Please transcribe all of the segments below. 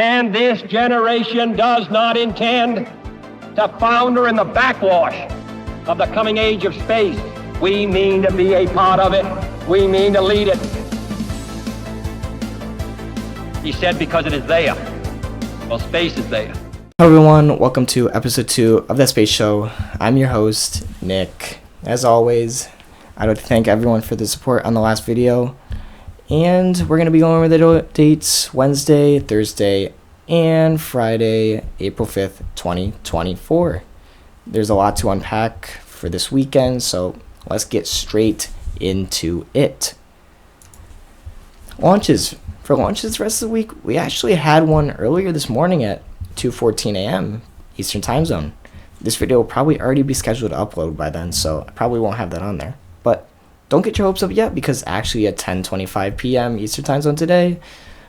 And this generation does not intend to founder in the backwash of the coming age of space. We mean to be a part of it. We mean to lead it. He said because it is there. Well, space is there. Hello everyone, welcome to episode 2 of The Space Show. I'm your host, Nick. As always, I'd like to thank everyone for the support on the last video. And we're going to be going over the dates Wednesday, Thursday, and Friday, April 5th, 2024. There's a lot to unpack for this weekend, so let's get straight into it. Launches. For launches the rest of the week, we actually had one earlier this morning at 2:14 a.m. Eastern Time Zone. This video will probably already be scheduled to upload by then, so I probably won't have that on there. But don't get your hopes up yet, because actually at 10:25 p.m. Eastern Time Zone today,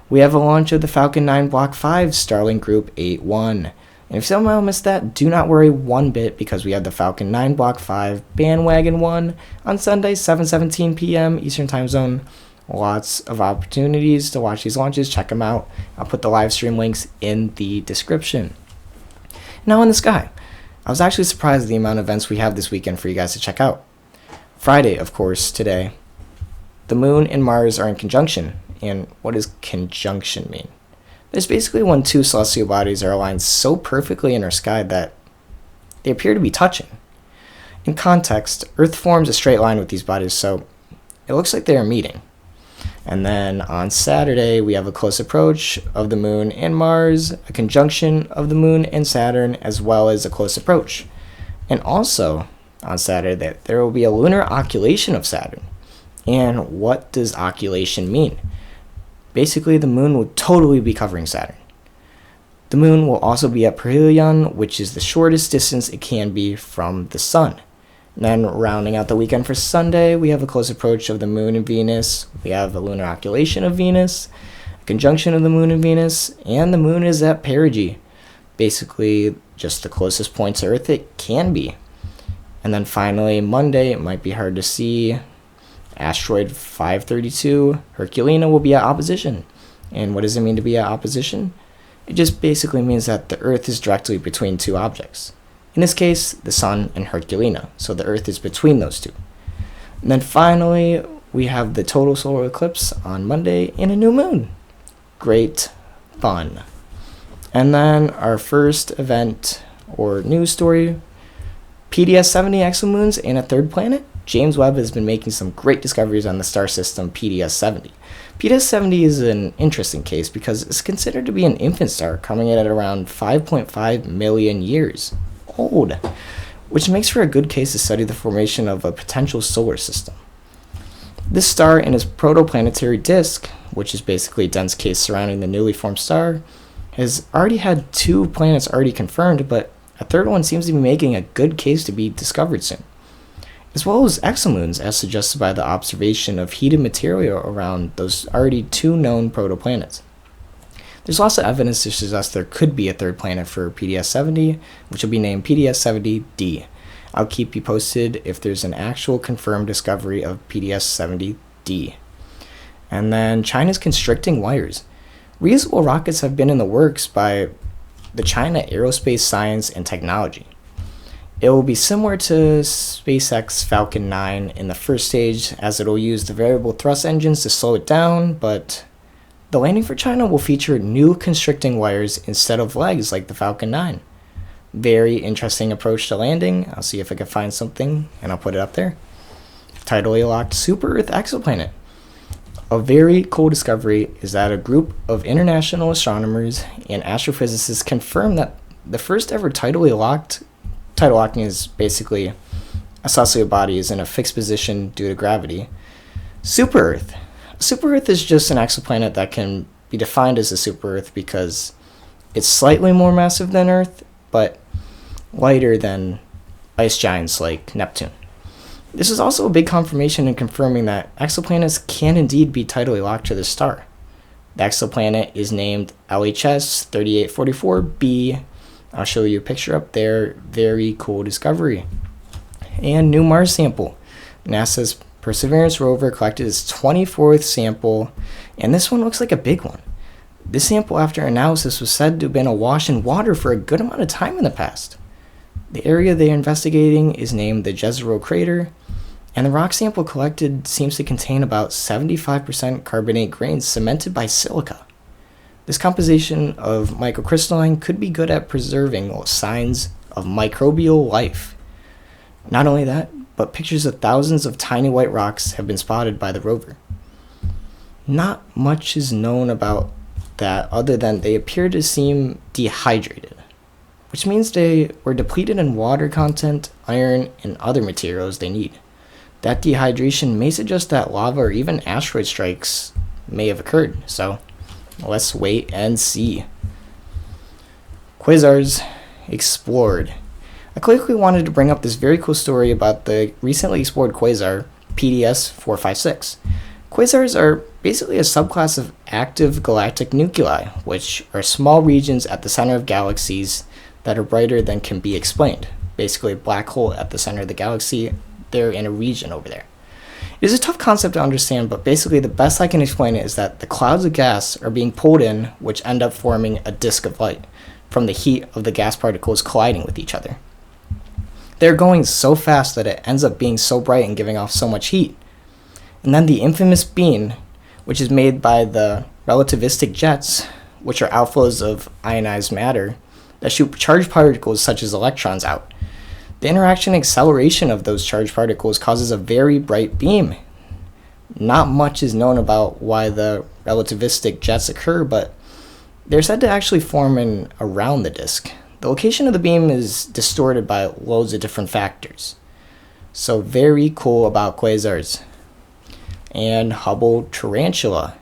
we have a launch of the Falcon 9 Block 5 Starlink Group 8-1. And if somehow missed that, do not worry one bit, because we have the Falcon 9 Block 5 Bandwagon 1 on Sunday, 7:17 p.m. Eastern Time Zone. Lots of opportunities to watch these launches. Check them out. I'll put the live stream links in the description. Now in the sky, I was actually surprised at the amount of events we have this weekend for you guys to check out. Friday, of course, today, the Moon and Mars are in conjunction. And what does conjunction mean? It's basically when two celestial bodies are aligned so perfectly in our sky that they appear to be touching. In context, Earth forms a straight line with these bodies, so it looks like they are meeting. And then on Saturday, we have a close approach of the Moon and Mars, a conjunction of the Moon and Saturn, as well as a close approach. And also, on Saturday, there will be a lunar occultation of Saturn. And what does occultation mean? Basically, the Moon will totally be covering Saturn. The Moon will also be at perihelion, which is the shortest distance it can be from the Sun. And then rounding out the weekend for Sunday, we have a close approach of the Moon and Venus. We have a lunar occultation of Venus, a conjunction of the Moon and Venus, and the Moon is at perigee. Basically, just the closest point to Earth it can be. And then finally, Monday, it might be hard to see. Asteroid 532, Herculina, will be at opposition. And what does it mean to be at opposition? It just basically means that the Earth is directly between two objects. In this case, the Sun and Herculina. So the Earth is between those two. And then finally, we have the total solar eclipse on Monday and a new moon. Great fun. And then our first event or news story, PDS-70 exomoons and a third planet. James Webb has been making some great discoveries on the star system PDS-70. PDS-70 is an interesting case because it's considered to be an infant star, coming in at around 5.5 million years old, which makes for a good case to study the formation of a potential solar system. This star and its protoplanetary disk, which is basically a dense case surrounding the newly formed star, has already had 2 planets already confirmed, but a third one seems to be making a good case to be discovered soon, as well as exomoons, as suggested by the observation of heated material around those already 2 known protoplanets. There's also evidence to suggest there could be a third planet for PDS-70, which will be named PDS-70D. I'll keep you posted if there's an actual confirmed discovery of PDS-70D. And then China's Constricting Wires. Reusable rockets have been in the works by the China Aerospace Science and Technology. It will be similar to SpaceX Falcon 9 in the first stage, as it will use the variable thrust engines to slow it down, but the landing for China will feature new constricting wires instead of legs like the Falcon 9. Very interesting approach to landing. I'll see if I can find something and I'll put it up there. Tidally locked Super Earth exoplanet. A very cool discovery is that a group of international astronomers and astrophysicists confirmed that the first ever tidally locked, tidal locking is basically a celestial body is in a fixed position due to gravity. Super Earth. Super Earth is just an exoplanet that can be defined as a super Earth because it's slightly more massive than Earth, but lighter than ice giants like Neptune. This is also a big confirmation in confirming that exoplanets can indeed be tidally locked to the star. The exoplanet is named LHS 3844b. I'll show you a picture up there. Very cool discovery. And new Mars sample. NASA's Perseverance rover collected its 24th sample, and this one looks like a big one. This sample, after analysis, was said to have been awash in water for a good amount of time in the past. The area they are investigating is named the Jezero Crater, and the rock sample collected seems to contain about 75% carbonate grains cemented by silica. This composition of microcrystalline could be good at preserving signs of microbial life. Not only that, but pictures of thousands of tiny white rocks have been spotted by the rover. Not much is known about that other than they appear to seem dehydrated, which means they were depleted in water content, iron, and other materials they need. That dehydration may suggest that lava or even asteroid strikes may have occurred, so let's wait and see. Quasars Explored. I quickly wanted to bring up this very cool story about the recently explored quasar, PDS 456. Quasars are basically a subclass of active galactic nuclei, which are small regions at the center of galaxies that are brighter than can be explained. Basically, a black hole at the center of the galaxy, they're in a region over there. It is a tough concept to understand, but basically the best I can explain it is that the clouds of gas are being pulled in, which end up forming a disk of light from the heat of the gas particles colliding with each other. They're going so fast that it ends up being so bright and giving off so much heat. And then the infamous beam, which is made by the relativistic jets, which are outflows of ionized matter that shoot charged particles such as electrons out. The interaction and acceleration of those charged particles causes a very bright beam. Not much is known about why the relativistic jets occur, but they're said to actually form around the disk. The location of the beam is distorted by loads of different factors. So very cool about quasars. And Hubble Tarantula.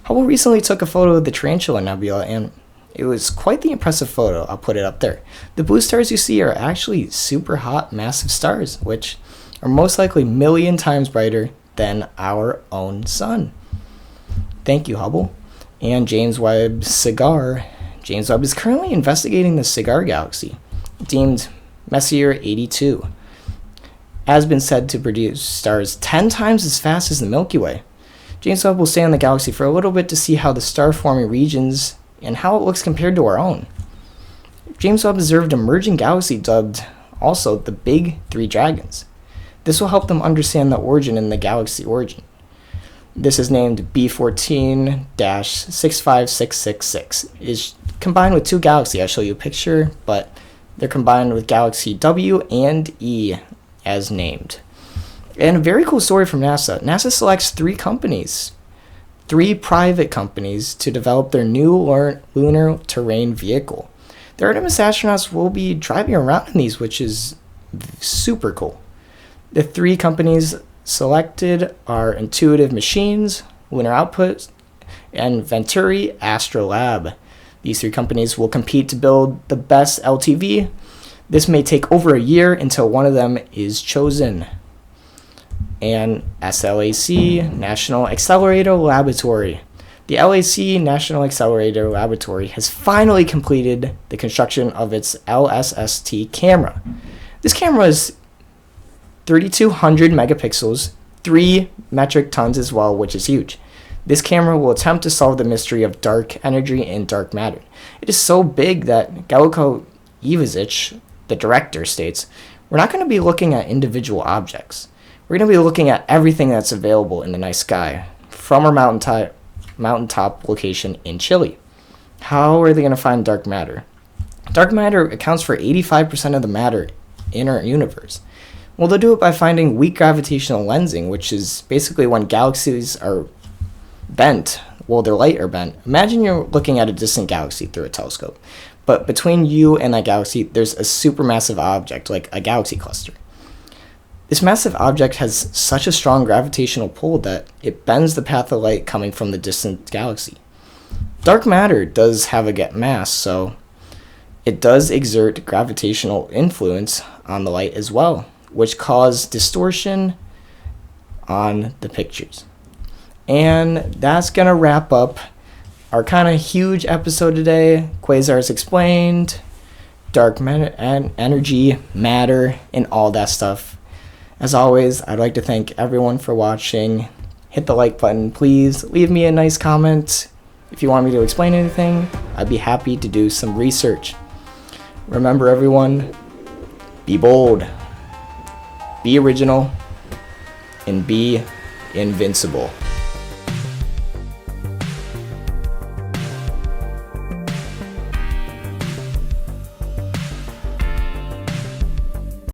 Hubble recently took a photo of the Tarantula Nebula, and it was quite the impressive photo. I'll put it up there. The blue stars you see are actually super hot, massive stars, which are most likely a million times brighter than our own sun. Thank you, Hubble. And James Webb Cigar. James Webb is currently investigating the Cigar Galaxy, deemed Messier 82. Has been said to produce stars 10 times as fast as the Milky Way. James Webb will stay on the galaxy for a little bit to see how the star-forming regions and how it looks compared to our own. James Webb observed an emerging galaxy dubbed also the Big Three Dragons. This will help them understand the origin in the galaxy origin. This is named B14-65666. It is combined with two galaxies. I'll show you a picture, but they're combined with galaxy W and E as named. And a very cool story from NASA. NASA selects three private companies to develop their new lunar terrain vehicle. The Artemis astronauts will be driving around in these, which is super cool. The three companies selected are Intuitive Machines, Lunar Output, and Venturi Astrolab. These three companies will compete to build the best LTV. This may take over a year until one of them is chosen. And SLAC, National Accelerator Laboratory. The LAC National Accelerator Laboratory has finally completed the construction of its LSST camera. This camera is 3,200 megapixels, 3 metric tons as well, which is huge. This camera will attempt to solve the mystery of dark energy and dark matter. It is so big that Galko Ivazic, the director, states, "We're not going to be looking at individual objects. We're going to be looking at everything that's available in the night sky from our mountaintop location in Chile." How are they going to find dark matter? Dark matter accounts for 85% of the matter in our universe. Well, they'll do it by finding weak gravitational lensing, which is basically when galaxies are bent, well, their light are bent. Imagine you're looking at a distant galaxy through a telescope, but between you and that galaxy, there's a supermassive object, like a galaxy cluster. This massive object has such a strong gravitational pull that it bends the path of light coming from the distant galaxy. Dark matter does have a mass, so it does exert gravitational influence on the light as well, which cause distortion on the pictures. And that's going to wrap up our kind of huge episode today. Quasars explained, dark matter and energy, matter, and all that stuff. As always, I'd like to thank everyone for watching. Hit the like button, please. Leave me a nice comment. If you want me to explain anything, I'd be happy to do some research. Remember everyone, be bold, be original, and be invincible.